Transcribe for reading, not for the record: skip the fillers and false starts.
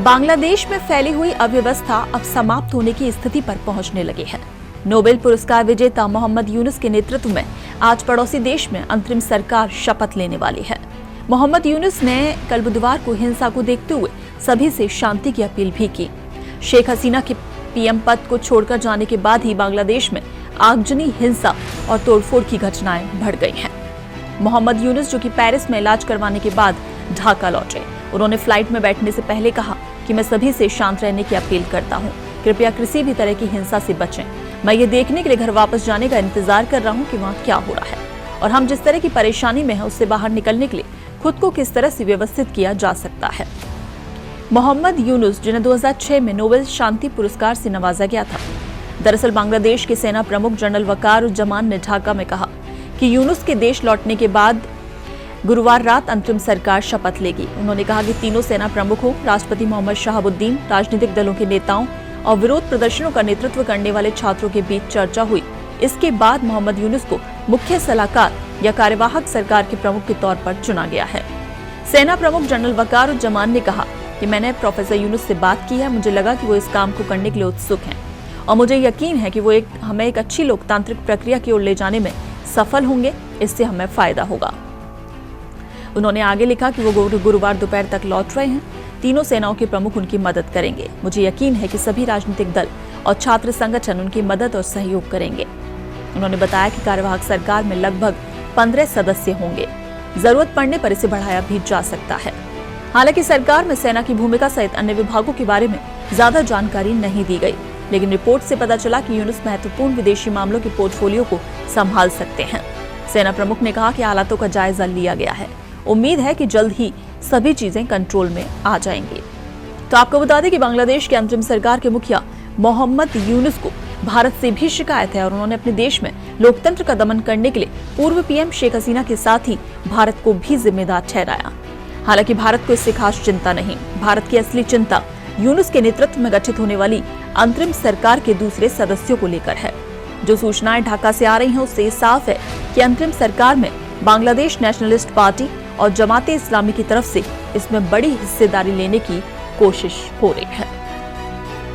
बांग्लादेश में फैली हुई अव्यवस्था अब समाप्त होने की स्थिति पर पहुंचने लगी है। नोबेल पुरस्कार विजेता मोहम्मद यूनुस के नेतृत्व में आज पड़ोसी देश में अंतरिम सरकार शपथ लेने वाली है। मोहम्मद यूनुस ने कल बुधवार को हिंसा को देखते हुए सभी से शांति की अपील भी की। शेख हसीना के पीएम पद को छोड़कर जाने के बाद ही बांग्लादेश में आगजनी हिंसा और तोड़फोड़ की घटनाएं बढ़ गई हैं। मोहम्मद यूनुस, जो कि पेरिस में इलाज करवाने के बाद ढाका लौटे, उन्होंने फ्लाइट में बैठने से पहले कहा कि मैं सभी से शांत रहने की अपील करता हूं। कृपया किसी भी तरह की हिंसा से बचें। मैं ये देखने के लिए घर वापस जाने का इंतजार कर रहा हूं कि वहां क्या हो रहा है और हम जिस तरह की परेशानी में हैं उससे बाहर निकलने के लिए खुद को किस तरह से व्यवस्थित किया जा सकता है। मोहम्मद यूनुस, जिन्हें 2006 में नोबेल शांति पुरस्कार से नवाजा गया था। दरअसल बांग्लादेश के सेना प्रमुख जनरल वकारुज्जमान ने ढाका में कहा कि यूनुस के देश लौटने के बाद गुरुवार रात अंतरिम सरकार शपथ लेगी। उन्होंने कहा कि तीनों सेना प्रमुखों, राष्ट्रपति मोहम्मद शहाबुद्दीन, राजनीतिक दलों के नेताओं और विरोध प्रदर्शनों का नेतृत्व करने वाले छात्रों के बीच चर्चा हुई। इसके बाद मोहम्मद यूनुस को मुख्य सलाहकार या कार्यवाहक सरकार के प्रमुख के तौर पर चुना गया है। सेना प्रमुख जनरल वकारुज्जमान ने कहा कि मैंने प्रोफेसर यूनुस से बात की है। मुझे लगा कि वो इस काम को करने के लिए उत्सुक हैं और मुझे यकीन है कि वो हमें एक अच्छी लोकतांत्रिक प्रक्रिया की ओर ले जाने में सफल होंगे। इससे हमें फायदा होगा। उन्होंने आगे लिखा कि वो गुरुवार दोपहर तक लौट रहे हैं। तीनों सेनाओं के प्रमुख उनकी मदद करेंगे। मुझे यकीन है कि सभी राजनीतिक दल और छात्र संगठन उनकी मदद और सहयोग करेंगे। उन्होंने बताया कि कार्यवाहक सरकार में लगभग 15 सदस्य होंगे। जरूरत पड़ने पर इसे बढ़ाया भी जा सकता है। हालांकि सरकार में सेना की भूमिका सहित अन्य विभागों के बारे में ज्यादा जानकारी नहीं दी गई, लेकिन रिपोर्ट से पता चला कि यूनुस महत्वपूर्ण विदेशी मामलों के पोर्टफोलियो को संभाल सकते हैं। सेना प्रमुख ने कहा कि हालातों का जायजा लिया गया है। उम्मीद है कि जल्द ही सभी चीजें कंट्रोल में आ जाएंगी। तो आपको बता दें कि बांग्लादेश के अंतरिम सरकार के मुखिया मोहम्मद यूनुस को भारत से भी शिकायत है और उन्होंने अपने देश में लोकतंत्र का दमन करने के लिए पूर्व पीएम शेख हसीना के साथ ही भारत को भी जिम्मेदार ठहराया। हालांकि भारत को इससे खास चिंता नहीं। भारत की असली चिंता यूनुस के नेतृत्व में गठित होने वाली अंतरिम सरकार के दूसरे सदस्यों को लेकर है। जो सूचनाएं ढाका से आ रही हैं उससे साफ है कि अंतरिम सरकार में बांग्लादेश नेशनलिस्ट पार्टी और जमाते इस्लामी की तरफ से इसमें बड़ी हिस्सेदारी लेने की कोशिश हो रही है।